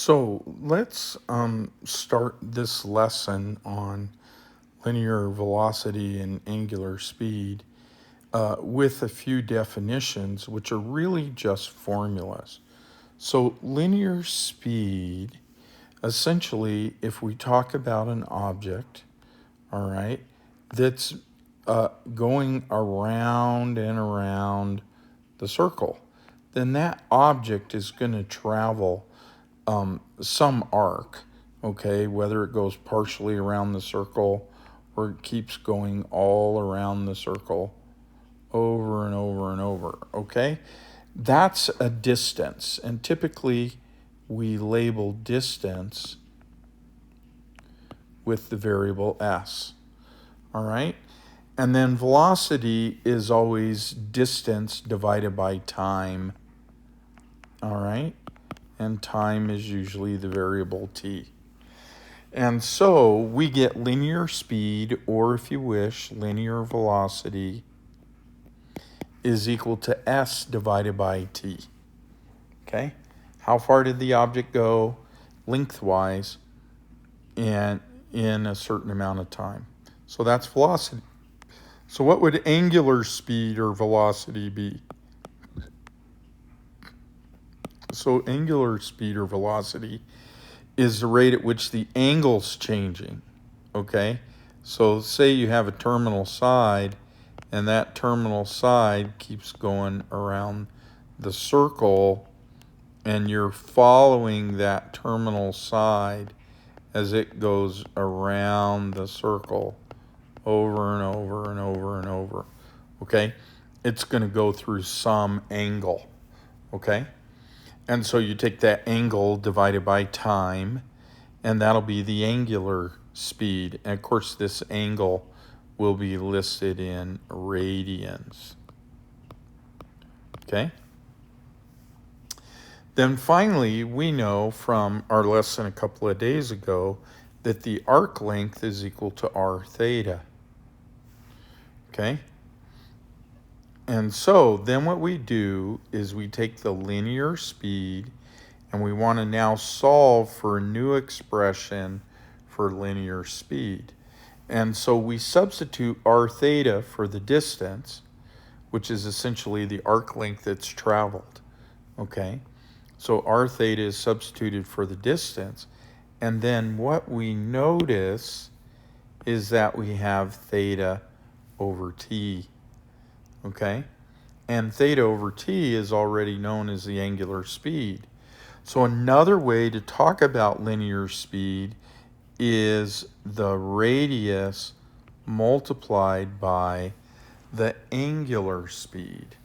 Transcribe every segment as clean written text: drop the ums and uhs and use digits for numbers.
So let's start this lesson on linear velocity and angular speed with a few definitions, which are really just formulas. So, linear speed, essentially, if we talk about an object, all right, that's going around and around the circle, then that object is going to travel some arc, okay, whether it goes partially around the circle or it keeps going all around the circle over and over and over, okay? That's a distance, and typically we label distance with the variable s, all right? And then velocity is always distance divided by time, all right? And time is usually the variable t. And so we get linear speed, or if you wish, linear velocity, is equal to s divided by t. Okay? How far did the object go lengthwise and in a certain amount of time? So that's velocity. So what would angular speed or velocity be? So angular speed or velocity is the rate at which the angle's changing, okay? So say you have a terminal side, and that terminal side keeps going around the circle, and you're following that terminal side as it goes around the circle over and over and over and over, okay? It's going to go through some angle, okay? And so you take that angle divided by time, and that'll be the angular speed. And of course, this angle will be listed in radians. Okay? Then finally, we know from our lesson a couple of days ago that the arc length is equal to r theta. Okay? And so then what we do is we take the linear speed and we want to now solve for a new expression for linear speed. And so we substitute r theta for the distance, which is essentially the arc length that's traveled. Okay? So r theta is substituted for the distance. And then what we notice is that we have theta over t. Okay? And theta over t is already known as the angular speed. So another way to talk about linear speed is the radius multiplied by the angular speed.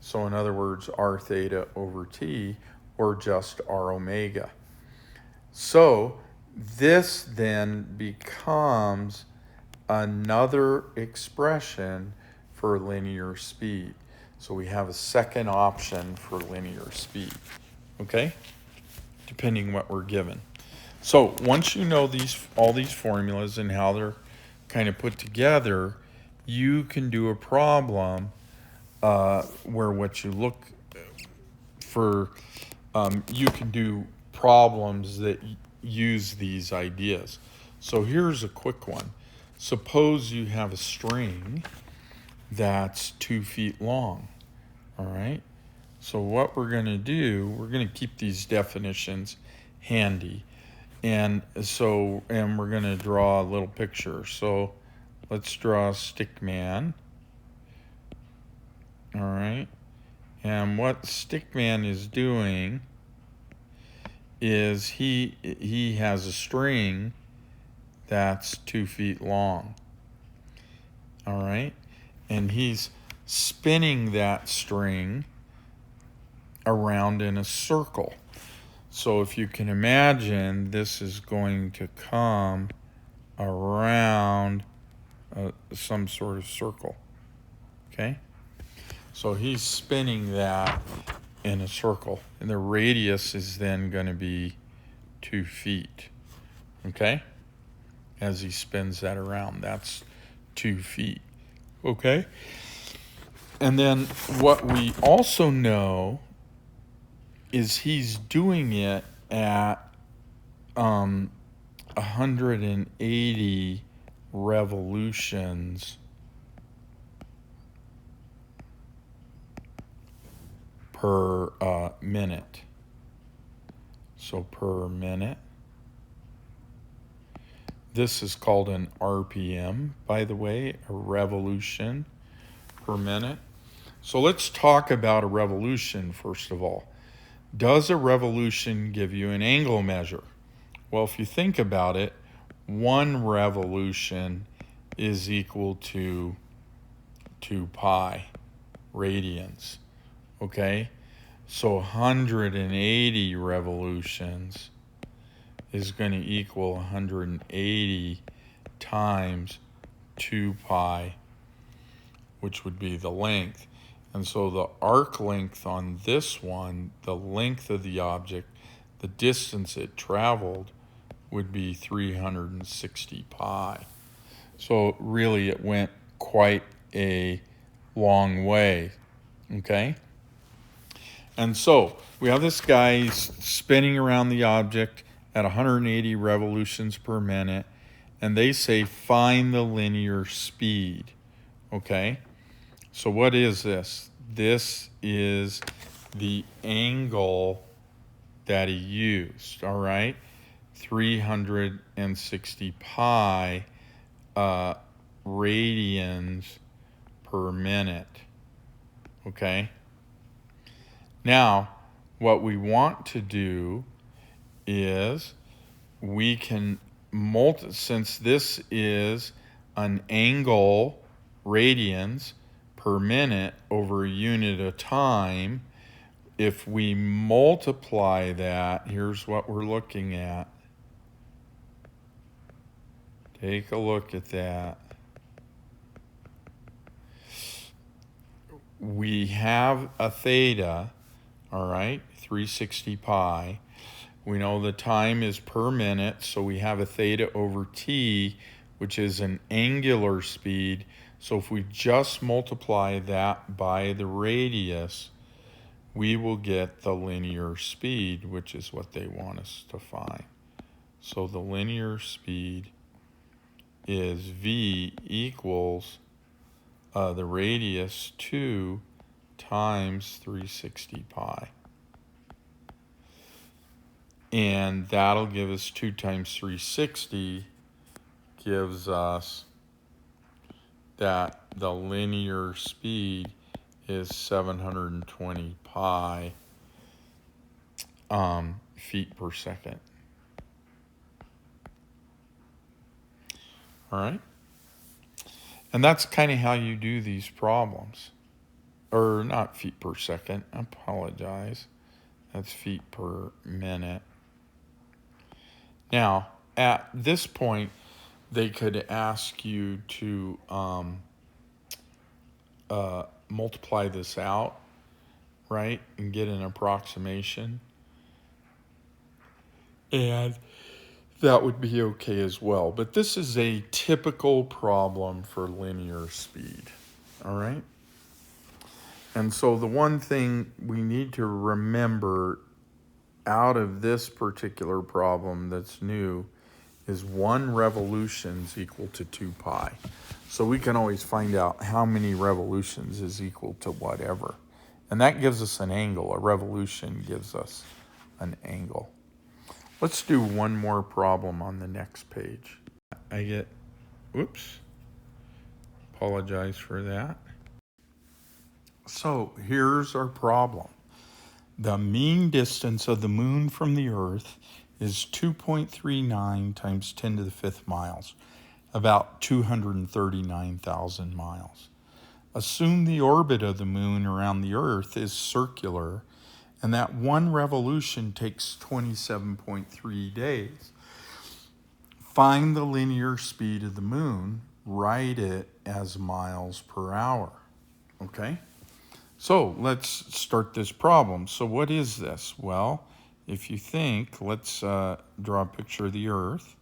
So in other words, r theta over t, or just r omega. So this then becomes another expression for linear speed. So we have a second option for linear speed, okay? Depending what we're given. So once you know all these formulas and how they're kind of put together, you can do a problem where what you look for, you can do problems that use these ideas. So here's a quick one. Suppose you have a string that's 2 feet long, all right? So what we're going to do, we're going to keep these definitions handy. And we're going to draw a little picture. So let's draw a stick man. All right. And what stick man is doing is he has a string that's 2 feet long. All right. And he's spinning that string around in a circle. So if you can imagine, this is going to come around some sort of circle, okay? So he's spinning that in a circle, and the radius is then going to be 2 feet, okay? As he spins that around, that's 2 feet, okay? And then what we also know is he's doing it at 180 revolutions per minute. So per minute. This is called an RPM, by the way, a revolution per minute. So let's talk about a revolution first of all. Does a revolution give you an angle measure? Well, if you think about it, one revolution is equal to 2 pi radians, okay? So 180 revolutions is going to equal 180 times 2 pi, which would be the length. And so the arc length on this one, the length of the object, the distance it traveled, would be 360 pi. So really it went quite a long way, okay? And so we have this guy spinning around the object at 180 revolutions per minute, and they say find the linear speed, okay? So what is this? This is the angle that he used, all right? 360 pi radians per minute, okay? Now, what we want to do is we can since this is an angle radians per minute over a unit of time, if we multiply that, here's what we're looking at. Take a look at that. We have a theta, all right, 360 pi. We know the time is per minute, so we have a theta over t, which is an angular speed. So if we just multiply that by the radius, we will get the linear speed, which is what they want us to find. So the linear speed is v equals the radius 2 times 360 pi. And that'll give us 2 times 360 gives us that the linear speed is 720 pi feet per second. All right? And that's kind of how you do these problems. Or not feet per second, I apologize. That's feet per minute. Now, at this point, they could ask you to multiply this out, right, and get an approximation. And that would be okay as well. But this is a typical problem for linear speed, all right? And so the one thing we need to remember out of this particular problem that's new is 1 revolution is equal to 2 pi. So we can always find out how many revolutions is equal to whatever. And that gives us an angle. A revolution gives us an angle. Let's do one more problem on the next page. Apologize for that. So here's our problem. The mean distance of the moon from the Earth is 2.39 times 10 to the 5th miles, about 239,000 miles. Assume the orbit of the moon around the Earth is circular and that 1 revolution takes 27.3 days. Find the linear speed of the moon, write it as miles per hour, okay? So let's start this problem. So what is this? Well, if you think, let's draw a picture of the Earth,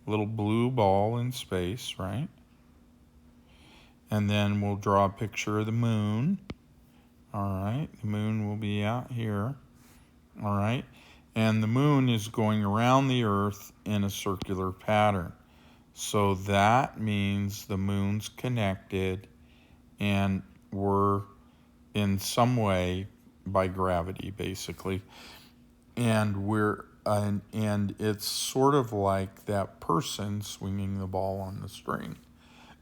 a little blue ball in space, right? And then we'll draw a picture of the moon. All right, the moon will be out here. All right, And the moon is going around the Earth in a circular pattern. So that means the moon's connected and we're in some way by gravity, basically. And it's sort of like that person swinging the ball on the string.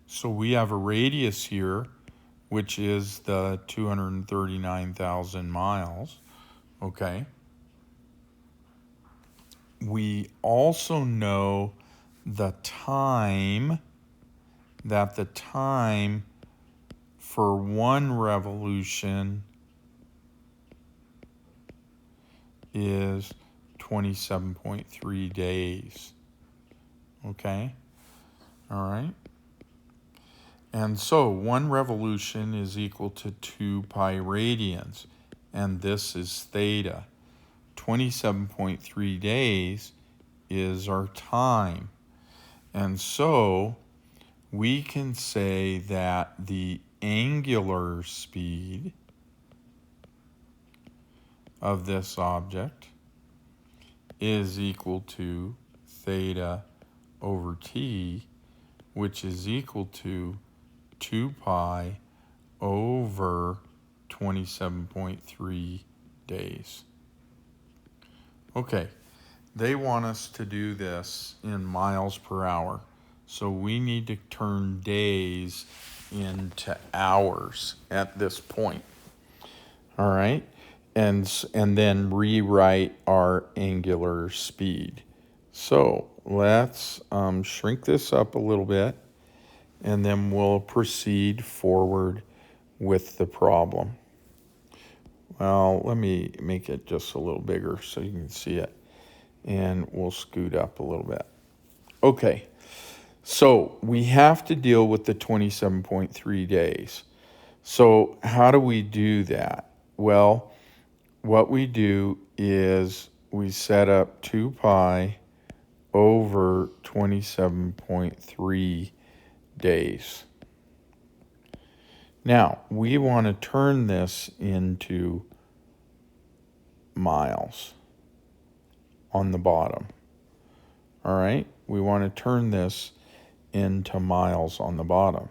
So we have a radius here, which is the 239,000 miles. Okay. We also know the time for one revolution is 27.3 days. Okay? All right? And so one revolution is equal to 2 pi radians, and this is theta. 27.3 days is our time. And so we can say that the angular speed of this object is equal to theta over t, which is equal to 2 pi over 27.3 days. Okay, they want us to do this in miles per hour. So we need to turn days into hours at this point. All right? And then rewrite our angular speed. So let's shrink this up a little bit, and then we'll proceed forward with the problem. Well, let me make it just a little bigger so you can see it. And we'll scoot up a little bit. Okay, so we have to deal with the 27.3 days. So how do we do that? Well, what we do is we set up 2 pi over 27.3 days. Now, we want to turn this into miles on the bottom. All right, we want to turn this into miles on the bottom.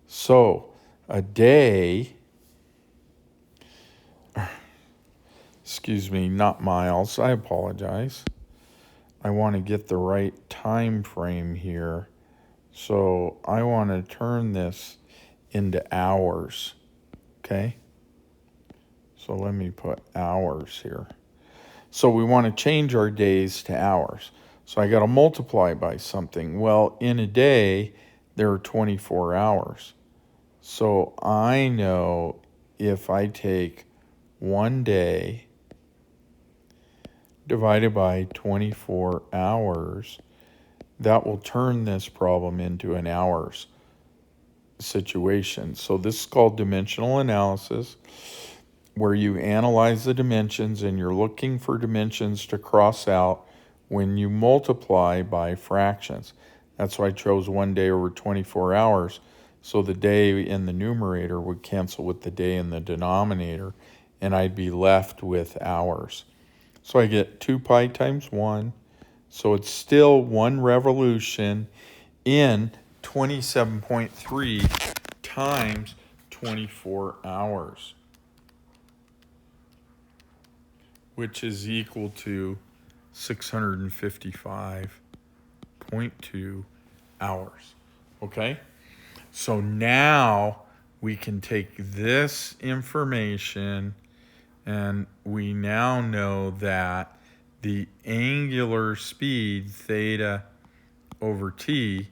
So a day, excuse me, not miles, I apologize. I want to get the right time frame here. So I want to turn this into hours, okay? So let me put hours here. So we want to change our days to hours. So I got to multiply by something. Well, in a day, there are 24 hours. So I know if I take 1 day divided by 24 hours, that will turn this problem into an hours situation. So this is called dimensional analysis, where you analyze the dimensions and you're looking for dimensions to cross out when you multiply by fractions. That's why I chose 1 day over 24 hours, so the day in the numerator would cancel with the day in the denominator, and I'd be left with hours. So I get 2 pi times 1, so it's still 1 revolution in 27.3 times 24 hours, which is equal to 655.2 hours. Okay? So now we can take this information and we now know that the angular speed, theta over t,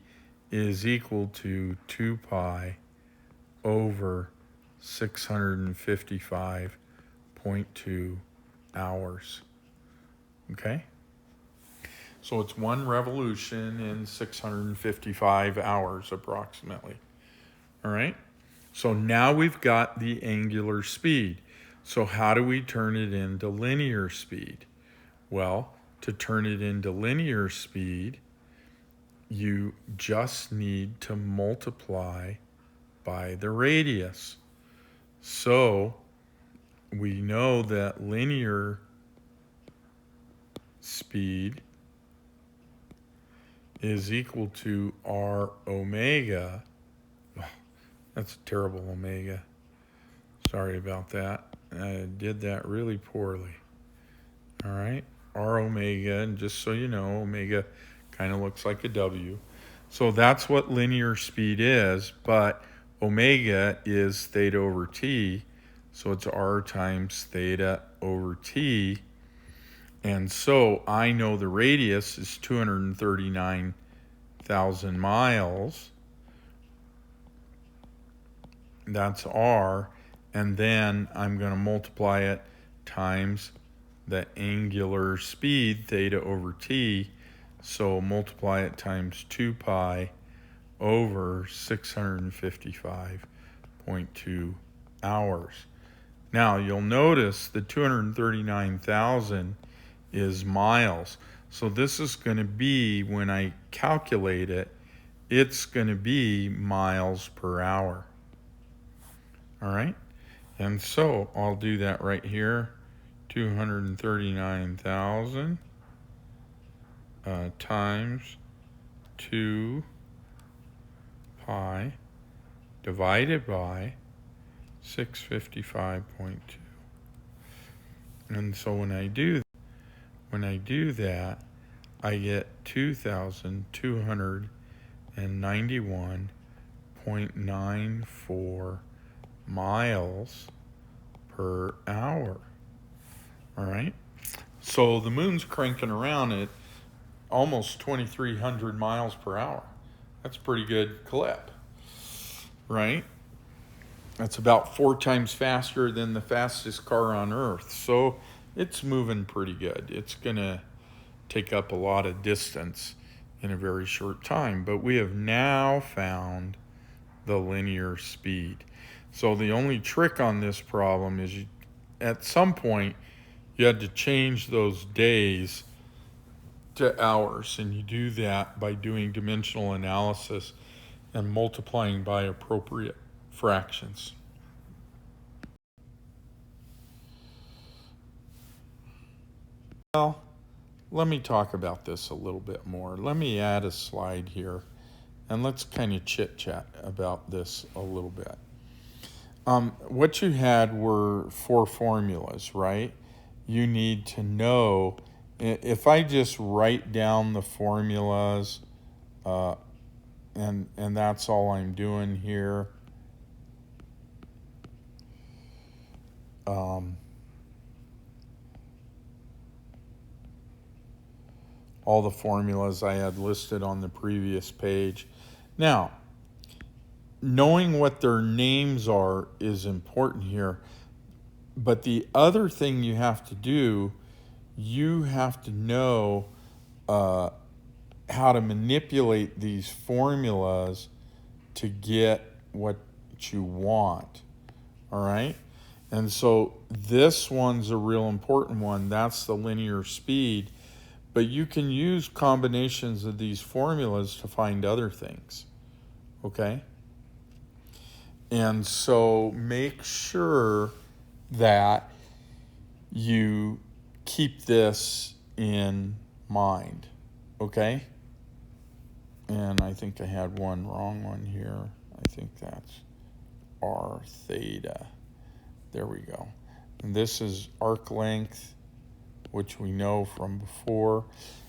is equal to 2 pi over 655.2 hours. Okay? So it's 1 revolution in 655 hours approximately. All right? So now we've got the angular speed. So how do we turn it into linear speed? Well, to turn it into linear speed, you just need to multiply by the radius. So we know that linear speed is equal to R omega. Oh, that's a terrible omega. Sorry about that. I did that really poorly. All right, R omega, and just so you know, omega kind of looks like a W. So that's what linear speed is, but omega is theta over t, so it's R times theta over t. And so I know the radius is 239,000 miles. That's R. And then I'm going to multiply it times the angular speed, theta over t. So multiply it times 2 pi over 655.2 hours. Now you'll notice the 239,000 is miles. So this is going to be, when I calculate it, it's going to be miles per hour. All right? And so I'll do that right here. 239,000 times 2 pi divided by 655.2. And so when I do that, I get 2,291.94 miles per hour. All right. So the moon's cranking around at almost 2,300 miles per hour. That's a pretty good clip, right? That's about 4 times faster than the fastest car on Earth. So it's moving pretty good. It's going to take up a lot of distance in a very short time. But we have now found the linear speed. So the only trick on this problem is at some point you had to change those days to hours, and you do that by doing dimensional analysis and multiplying by appropriate fractions. Well, let me talk about this a little bit more. Let me add a slide here, and let's kind of chit-chat about this a little bit. What you had were 4 formulas, right? You need to know, if I just write down the formulas, and that's all I'm doing here, all the formulas I had listed on the previous page. Now, knowing what their names are is important here. But the other thing you have to do, you have to know how to manipulate these formulas to get what you want. All right? And so this one's a real important one. That's the linear speed. But you can use combinations of these formulas to find other things. Okay? And so make sure that you keep this in mind, okay? And I think I had one wrong one here. I think that's R theta. There we go. And this is arc length, which we know from before.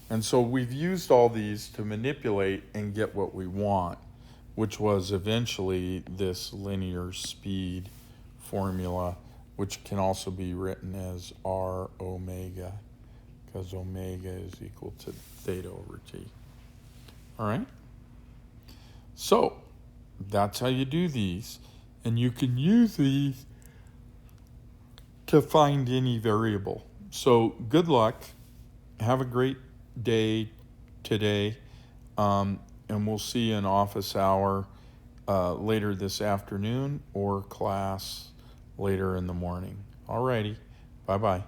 And so we've used all these to manipulate and get what we want, which was eventually this linear speed formula, which can also be written as R omega, because omega is equal to theta over t. All right? So that's how you do these. And you can use these to find any variable. So good luck. Have a great day today. And we'll see you in office hour later this afternoon or class later in the morning. All righty. Bye-bye.